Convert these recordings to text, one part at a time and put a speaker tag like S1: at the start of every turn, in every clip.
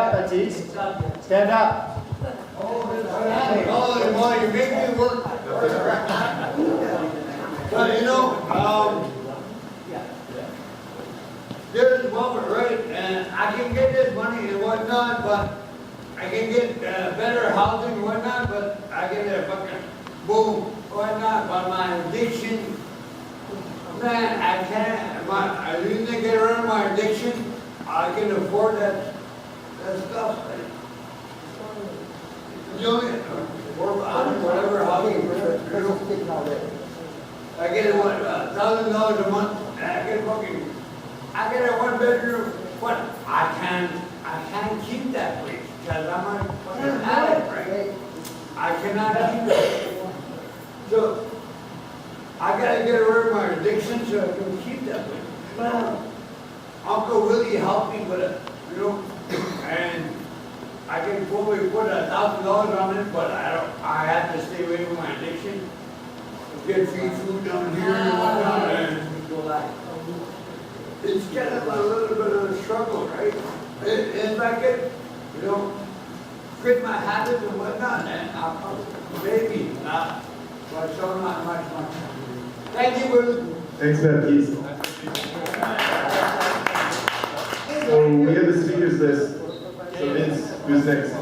S1: up, Baptiste. Stand up.
S2: Oh, you make me work. But you know, there's one right, and I can get this money and whatnot, but I can get better housing and whatnot, but I get a fucking boom, whatnot, but my addiction, man, I can't, I need to get rid of my addiction. I can afford that stuff. You know, whatever housing, I get $1,000 a month, and I get a one bedroom, but I can't keep that place, because I'm a fucking addict, right? I cannot keep it. So, I gotta get rid of my addiction so I can keep that place. Uncle Willie helped me with it, you know, and I can probably put $1,000 on it, but I have to stay away from my addiction. Get free food down here and whatnot, and it's kind of a little bit of a struggle, right? If I get, you know, quit my habits and whatnot, and I'll maybe not, but so not much. Thank you, Will.
S3: Thanks, Baptiste. So we have the speakers list. So Vince, who's next?
S4: Who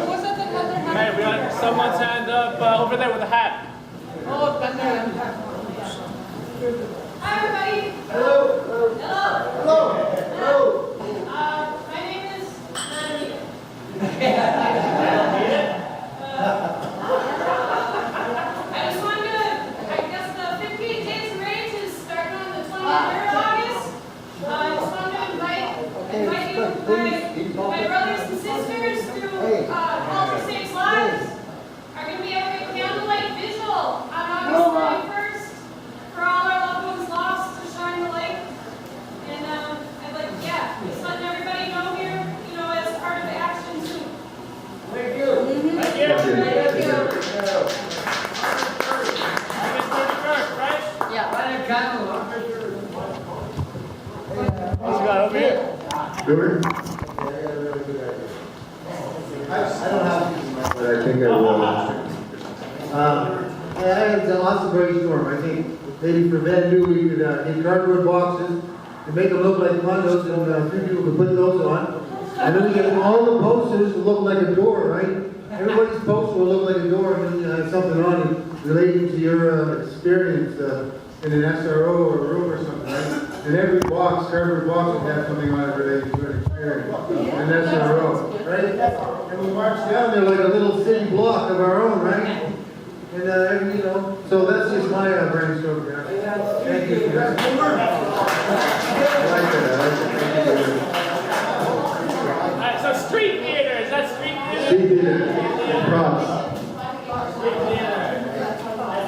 S4: was it that had their hand?
S5: Hey, we got someone's hand up over there with a hat.
S4: Oh, Thunder.
S6: Hi, everybody.
S2: Hello.
S6: Hello. My name is Natalie. I just wanted to, I guess the 58 Days of Rage is starting on the 23rd of August. I just wanted to invite you, my brothers and sisters through All for Saves Lives are going to be having a candlelight vigil on August 31st for all our loved ones lost to shine the light. And I'd like, just letting everybody know here, you know, as part of the action too.
S2: Thank you.
S5: Thank you.
S6: Thank you.
S5: August 31st, right?
S4: Yeah.
S5: What's got over here?
S3: Goober?
S1: I don't have to.
S3: But I think I will.
S1: I had a lots of brainstorm. I think maybe for Van Du, we could get cardboard boxes and make them look like condos, and a few people could put those on. And then we get all the posters to look like a door, right? Everybody's poster will look like a door, and then something on it relating to your experience in an SRO or a room or something, right? And every box, cardboard box, would have something on it related to an experience in an SRO, right? And we march down there like a little city block of our own, right? And you know, so that's just my brainstorm. Thank you. I like that.
S5: Alright, so street theater, is that street theater?
S3: Street theater. Props.
S5: Street theater.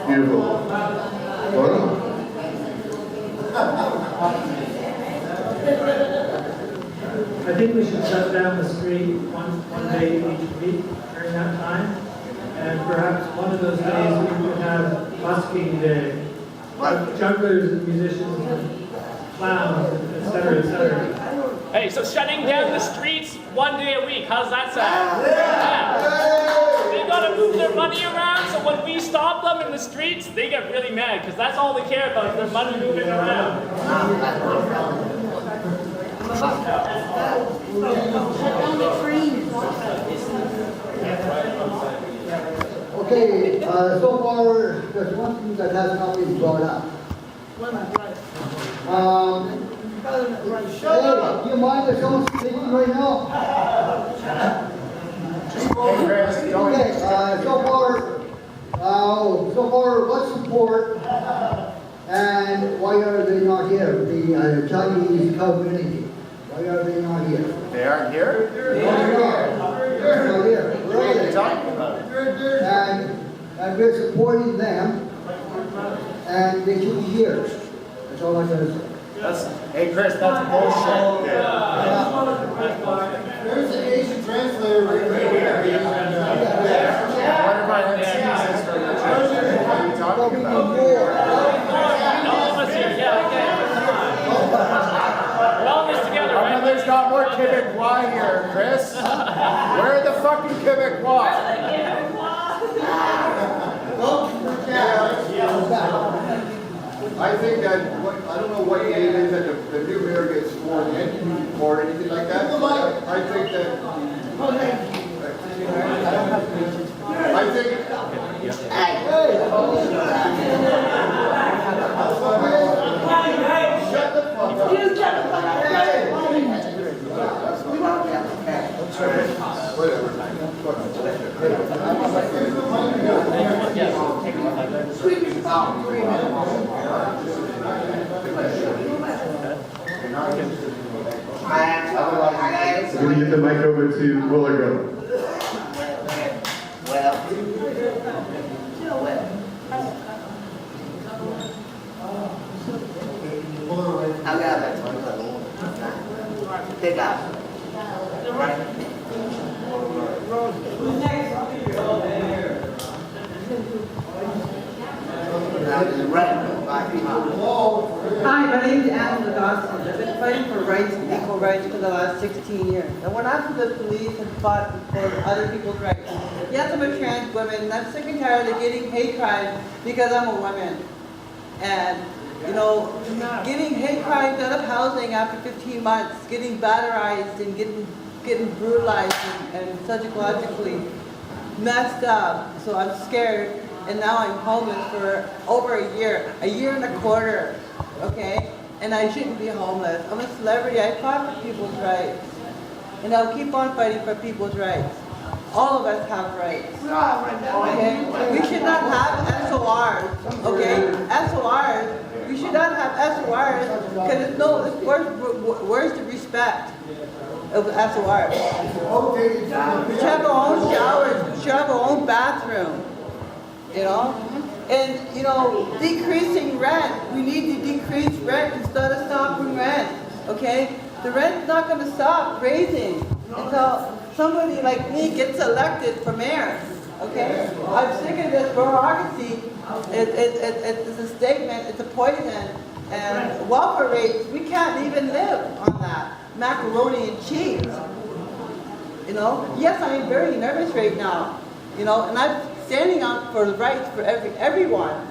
S3: Beautiful. Photo?
S7: I think we should shut down the street one day each week during that time. And perhaps one of those days we could have busking day. Jugglers and musicians and clowns, etc., etc.
S5: Hey, so shutting down the streets one day a week, how's that sound? Yeah. They gotta move their money around, so when we stop them in the streets, they get really mad, because that's all they care about, is their money moving around.
S8: Okay, so far, there's one thing that has not been brought up. Hey, do you mind if someone's speaking right now? Okay, so far, what's support and why are they not here? The Chinese community, why are they not here?
S1: They aren't here?
S8: They're not here.
S1: What are you talking about?
S8: And we're supporting them, and they should be here. That's all I'm going to say.
S1: Hey Chris, that's bullshit.
S2: There's an Asian translator right here.
S1: One of my MCs is from the church. What are you talking about?
S5: All of us here, yeah, okay. We're all in this together, right?
S1: There's got more
S9: Quebecois here, Chris. Where are the fucking Quebecois?
S3: I think that, I don't know what day it is that the new mayor gets sworn in or anything like that. I think that. I think. Shut the fuck up. Whatever. I'm going to give the mic over to Willargo.
S10: Take out.
S11: Hi, my name is Angela Dawson. I've been fighting for rights and equal rights for the last 16 years. And when after the police and fought for other people's rights, yes, I'm a trans woman, and I'm sick and tired of getting hate crimes because I'm a woman. And, you know, getting hate crimes out of housing after 15 months, getting batterized and getting brutalized and psychologically messed up. So I'm scared. And now I'm homeless for over a year and a quarter, okay? And I shouldn't be homeless. I'm a celebrity. I fought for people's rights. And I'll keep on fighting for people's rights. All of us have rights, okay? We should not have SORs, okay? SORs, we should not have SORs because where's the respect of SORs? We should have our own showers, we should have our own bathroom. You know, and you know, decreasing rent. We need to decrease rent instead of stopping rent. Okay, the rent's not going to stop raising until somebody like me gets elected for mayor. Okay, I'm sick of this bureaucracy. It's a statement. It's a poison. And welfare rates. We can't even live on that macaroni and cheese. You know, yes, I am very nervous right now. You know, and I'm standing up for the rights for everyone,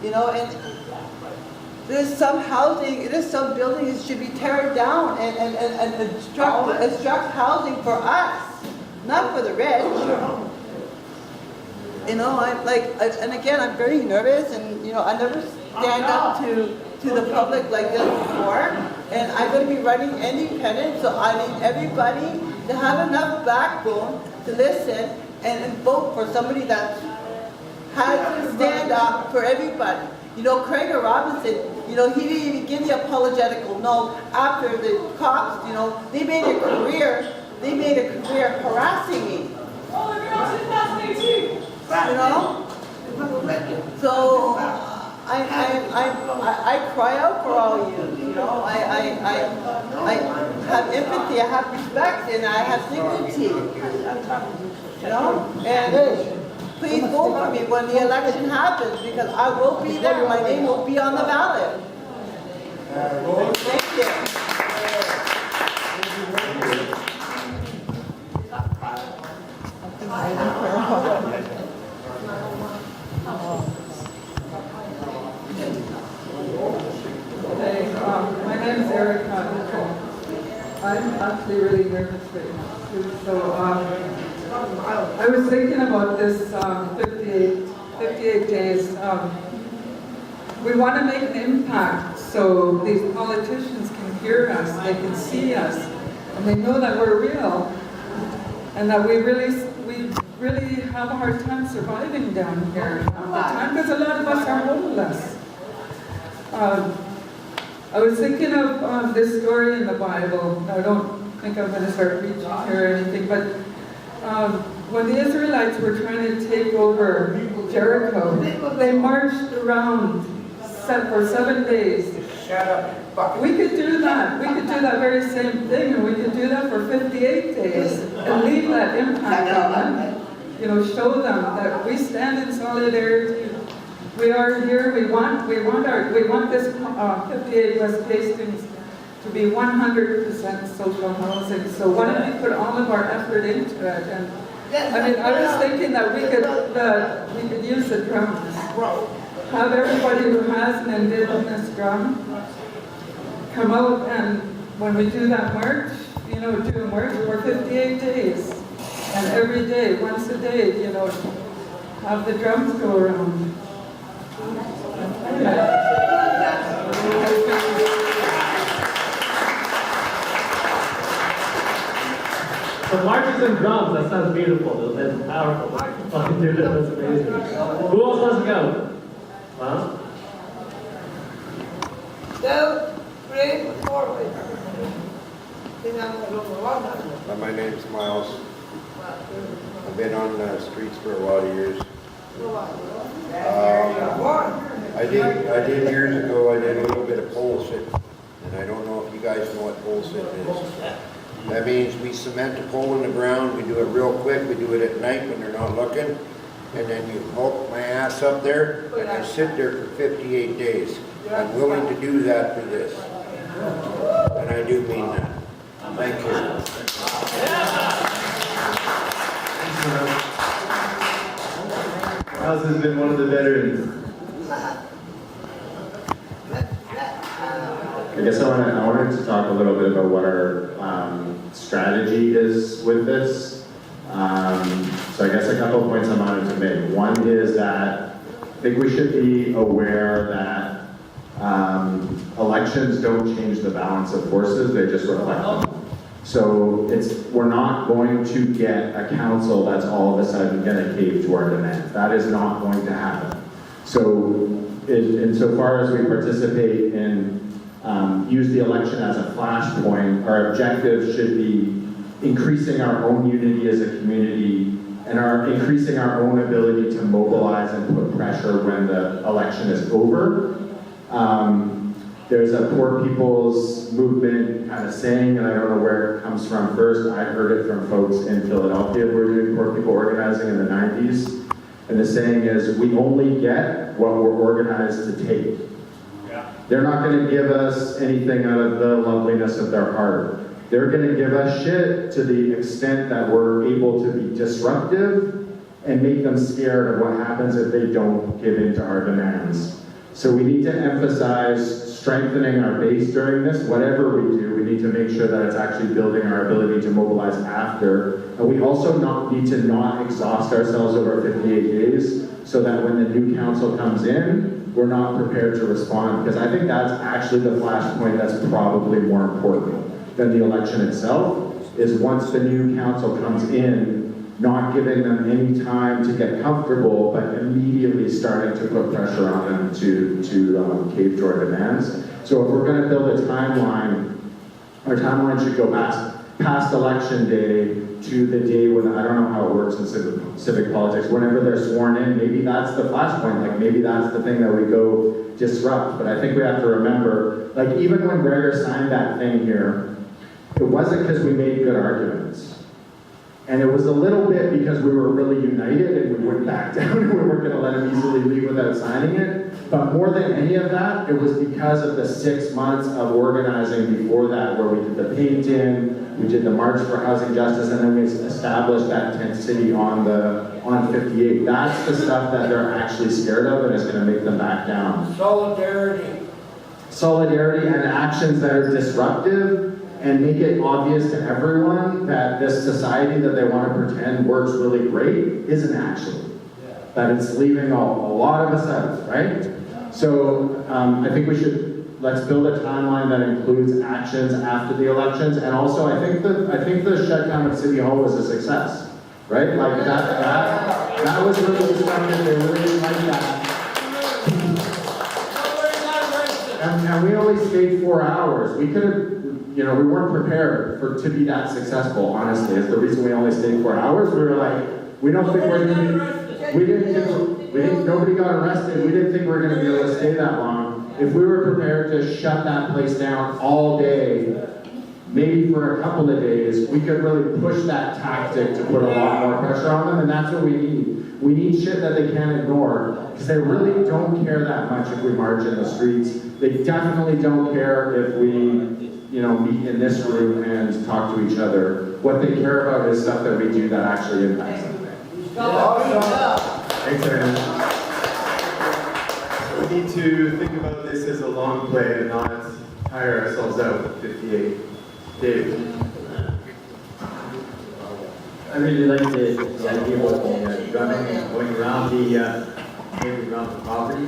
S11: you know, and there's some housing, there's some buildings that should be teared down and construct housing for us, not for the rich. You know, and again, I'm very nervous, and you know, I never stand up to the public like this before, and I'm going to be running independent, so I need everybody to have enough backbone to listen and vote for somebody that has to stand up for everybody. You know, Gregor Robertson, you know, he didn't even give the apologetical no after the cops, you know, they made a career harassing me.
S6: Oh, the girls in that way too.
S11: You know? So I cry out for all of you, you know. I have empathy, I have respect, and I have dignity. You know? And please vote for me when the election happens, because I will be there. My name will be on the ballot. Thank you.
S4: My name is Erica. I'm actually really nervous right now. So I was thinking about this 58 days. We want to make an impact so these politicians can hear us, they can see us, and they know that we're real, and that we really have a hard time surviving down here all the time, because a lot of us are homeless. I was thinking of this story in the Bible. I don't think I'm going to start preaching here or anything, but when the Israelites were trying to take over Jericho, they marched around for 7 days.
S9: Shut up.
S4: We could do that. We could do that very same thing, and we could do that for 58 days and leave that impact on them. You know, show them that we stand in solidarity. We are here. We want this 58 West Hastings to be 100% social housing. So why don't we put all of our effort into it? And I mean, I was thinking that we could use the drums. Have everybody who has an indigenous drum come out, and when we do that march, you know, do a march for 58 days. And every day, once a day, you know, have the drums go around.
S7: So marches and drums, that sounds beautiful. That's powerful. Fucking do that, that's amazing. Who else wants to go? Well?
S11: 2, 3, 4.
S10: My name's Miles. I've been on the streets for a lot of years. I did years ago, I did a little bit of pole sitting. And I don't know if you guys know what pole sitting is. That means we cement a pole in the ground, we do it real quick, we do it at night when they're not looking. And then you hook my ass up there, and I sit there for 58 days. I'm willing to do that for this. And I do mean that. Thank you.
S12: Miles has been one of the veterans. I guess I wanted to talk a little bit about what our strategy is with this. So I guess a couple of points I wanted to make. One is that I think we should be aware that elections don't change the balance of forces, they just reflect them. So we're not going to get a council that's all of a sudden going to cave to our demands. That is not going to happen. So insofar as we participate in use the election as a flashpoint, our objective should be increasing our own unity as a community and increasing our own ability to mobilize and put pressure when the election is over. There's a poor people's movement kind of saying, and I don't know where it comes from first. I heard it from folks in Philadelphia who were doing poor people organizing in the 90s. And the saying is, we only get what we're organized to take. They're not going to give us anything out of the loveliness of their heart. They're going to give us shit to the extent that we're able to be disruptive and make them scared of what happens if they don't give in to our demands. So we need to emphasize strengthening our base during this. Whatever we do, we need to make sure that it's actually building our ability to mobilize after. And we also need to not exhaust ourselves over 58 days so that when the new council comes in, we're not prepared to respond, because I think that's actually the flashpoint that's probably more important than the election itself, is once the new council comes in, not giving them any time to get comfortable, but immediately starting to put pressure on them to cave to our demands. So if we're going to build a timeline, our timeline should go past election day to the day when, I don't know how it works in civic politics, whenever they're sworn in, maybe that's the flashpoint, like maybe that's the thing that we go disrupt. But I think we have to remember, like even when Gregor signed that thing here, it wasn't because we made good arguments. And it was a little bit because we were really united and we wouldn't back down and we weren't going to let him easily leave without signing it. But more than any of that, it was because of the 6 months of organizing before that, where we did the paint-in, we did the March for Housing Justice, and then we established that tent city on 58. That's the stuff that they're actually scared of and is going to make them back down.
S2: Solidarity.
S12: Solidarity and actions that are disruptive and make it obvious to everyone that this society that they want to pretend works really great isn't actually. That it's leaving a lot of us out, right? So I think let's build a timeline that includes actions after the elections, and also I think the shutdown of City Hall was a success, right? Like that was really disruptive. They really didn't like that. And we only stayed 4 hours. We could have, we weren't prepared to be that successful, honestly. It's the reason we only stayed 4 hours. We were like, we don't think we're going to be, nobody got arrested. We didn't think we were going to be able to stay that long. If we were prepared to shut that place down all day, maybe for a couple of days, we could really push that tactic to put a lot more pressure on them, and that's what we need. We need shit that they can't ignore, because they really don't care that much if we march in the streets. They definitely don't care if we meet in this room and talk to each other. What they care about is stuff that we do that actually impacts them.
S13: Thanks, Aaron. We need to think about this as a long play and not tire ourselves out with 58. Dave.
S14: I really like the idea of the drumming and going around the property.